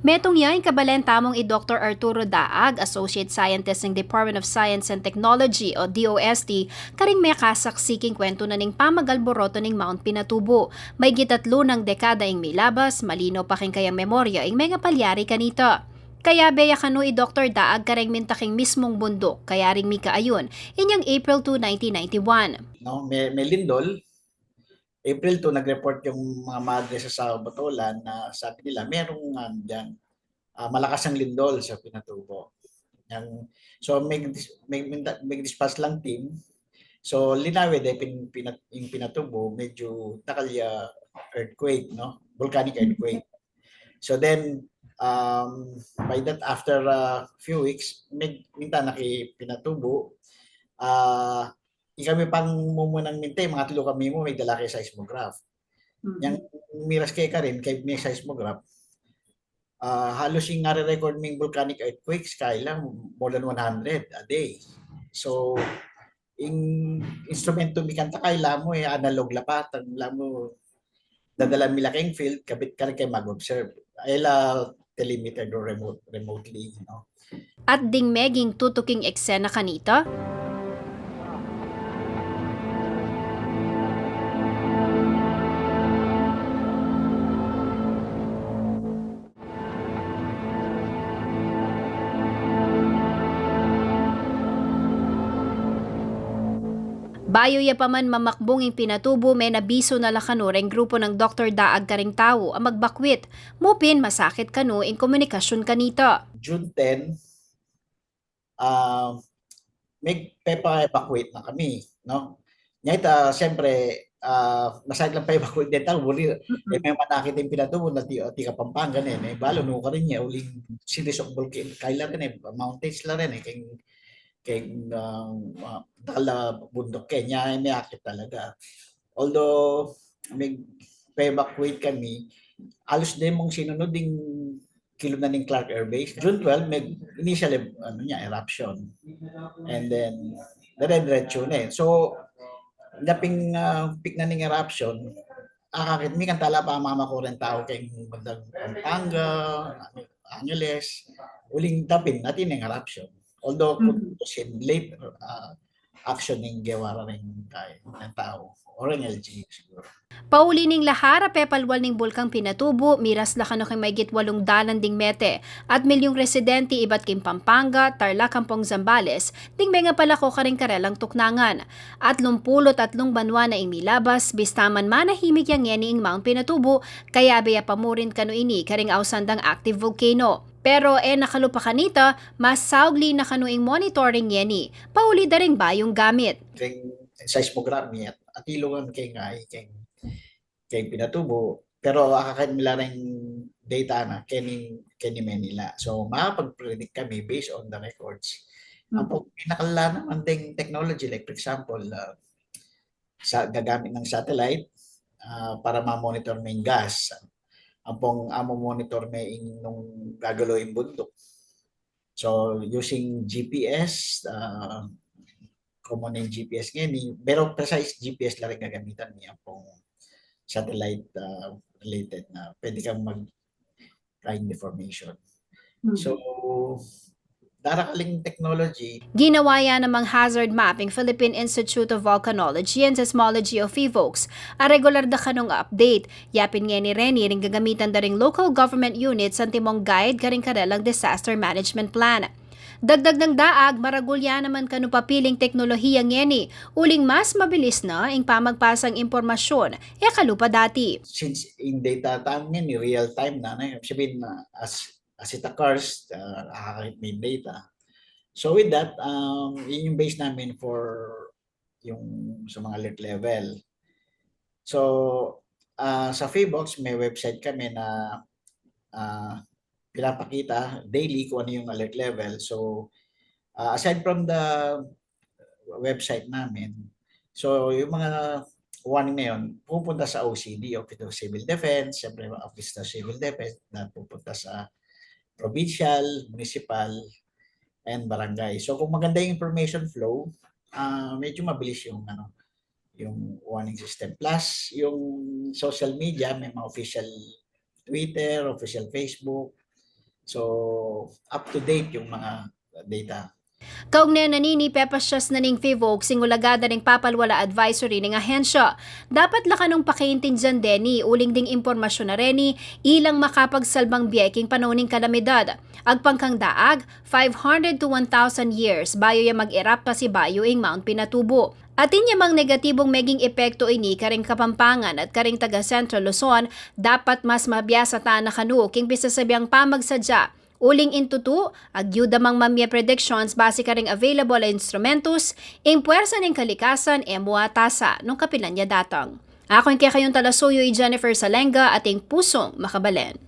Metong yan kabalenta mong i-Dr. Arturo Daag, Associate Scientist ng Department of Science and Technology o DOST, karing may kasaksiking kwento na ning pamagalboroto ning Mount Pinatubo. May gitatlo ng dekada ing milabas, malino pa king kayang memorya ing may nga palyari kanito. Kaya beya kanu i-Dr. Daag kareng mintaking mismong bundok, kaya ring mi kaayon, inyang April 2, 1991. No, may lindol. April 2, nag-report yung mga madre sa Sao Batolan na sabi nila merong dyan, malakas ang lindol sa Pinatubo. So may dispatch lang team. So linawid yung Pinatubo, medyo nakalya earthquake, no? Volcanic earthquake. So then by that after a few weeks, minta Pinatubo, kami pang mumunang mintay, mga tulo kami mo, may dala kay seismograph. Yang miras kay ka rin, kay may seismograph, halos yung nare-record may volcanic earthquakes, kaya lang more than 100 a day. So, yung instrumento mi kanta kaya mo, analog lapat, ang mo, dadala mila kayong field, kabit ka rin kayo mag-observe. Ayla telemetered or remotely, you know. At ding meging tutuking eksena kanito, bayo ya paman mamakbong ing Pinatubo may nabiso na lakanureng grupo ng Dr. Daag karing tao ang magbakwit. Mupin masakit kanu ing komunikasyon kanito. June 10, may pa-evacuate na kami, no? Ngayon, siyempre, masakit lang pa-evacuate din tayo. May manakit yung Pinatubo na ti Kapampangan may balo no ka rin niya, uling series of volcano, kailan rin mountains la rin kay nakala bundok Kenya ay may akit talaga. Although may pa-evacuate kami, alos din mong sinunod ding kilo na ng Clark Air Base. June 12, may initial eruption. And then, dire-diretso na So, naping peak na ng eruption, akakit mi kantala pa mama ko rin tao kay bandang Pampanga, Angeles, uling tapin natin ng eruption. Although, late action ng gewara rin kay ng tao or ng LG siguro. Pauli ning lahara pepalwal ning bulkang Pinatubo, miras la kano kay maygit 8 dalan ding mete, at milyong residente iba't kim Pampanga, Tarlac, Kampong Zambales, ding mga palako karing karelang tuknangan. At 33 banwa na imilabas, bistaman manahimik yang yeni ing Mount Pinatubo, kaya beya pamurin kano ini karing ausandang active volcano. Pero nakalupa kanita, mas saugli na kanuing monitoring yeni, pauli da ring bayong gamit. Kay seismograph niya, at ilungan kay Pinatubo, pero akakait nila rin data na kani Manila. So, makapag-predict kami based on the records. Ang pinakala naman ding technology, like for example, gagamit ng satellite para ma-monitor may gas. Ang monitor may nung gagalo yung bundok. So, using GPS, common yung GPS ngayon, pero precise GPS lang rin gagamitan niya pong satellite related na pwede kang mag-find information. So, darakaling technology. Ginawa yan namang hazard mapping Philippine Institute of Volcanology and Seismology of PHIVOLCS. A regular da kanong update. Yapin nga ni Reni ring gagamitan da ring local government units sa timong guide karing karelang disaster management plan. Dagdag ng daag, maragulya naman kanu papiling teknolohiya ngeni, uling mas mabilis na ing pamagpasang impormasyon, kalupa dati. Since in data time ngayon, real time na, sabihin na as it occurs, may data. So with that, yun yung base namin for yung sa mga alert level. So sa PHIVOLCS, may website kami na pinapakita daily kung ano yung alert level. So, aside from the website namin, so yung mga warning na yun, pupunta sa OCD, Office of Civil Defense, siyempre Office of Civil Defense, na pupunta sa provincial, municipal, and barangay. So, kung maganda yung information flow, medyo mabilis yung yung warning system. Plus, yung social media, may mga official Twitter, official Facebook. So, up to date yung mga data. Kaugnay na nini pepasyas na ning FIVOG singulagada ning papalwala advisory ning ahensya. Dapat lakanong pakaintindihan deni uling ding impormasyon na reni ilang makapagsalbang biyaking panahon ning kalamidad. Agpangkang daag, 500 to 1,000 years bayo ya mag-erap pa si bayo ing Mount Pinatubo. Atin yamang negatibong meging epekto ini karing Kapampangan at karing taga Central Luzon, dapat mas mabiyasa ta na kanu king bisasabiang pamagsadya. Uling intutu, agyuda mang mamya predictions base ka ring available na instrumentos, ing puwersa ng kalikasan e muatasa nung kapilan niya datang. Ako yung kaya kayong talasuyo Jennifer Salenga ating pusong makabalen.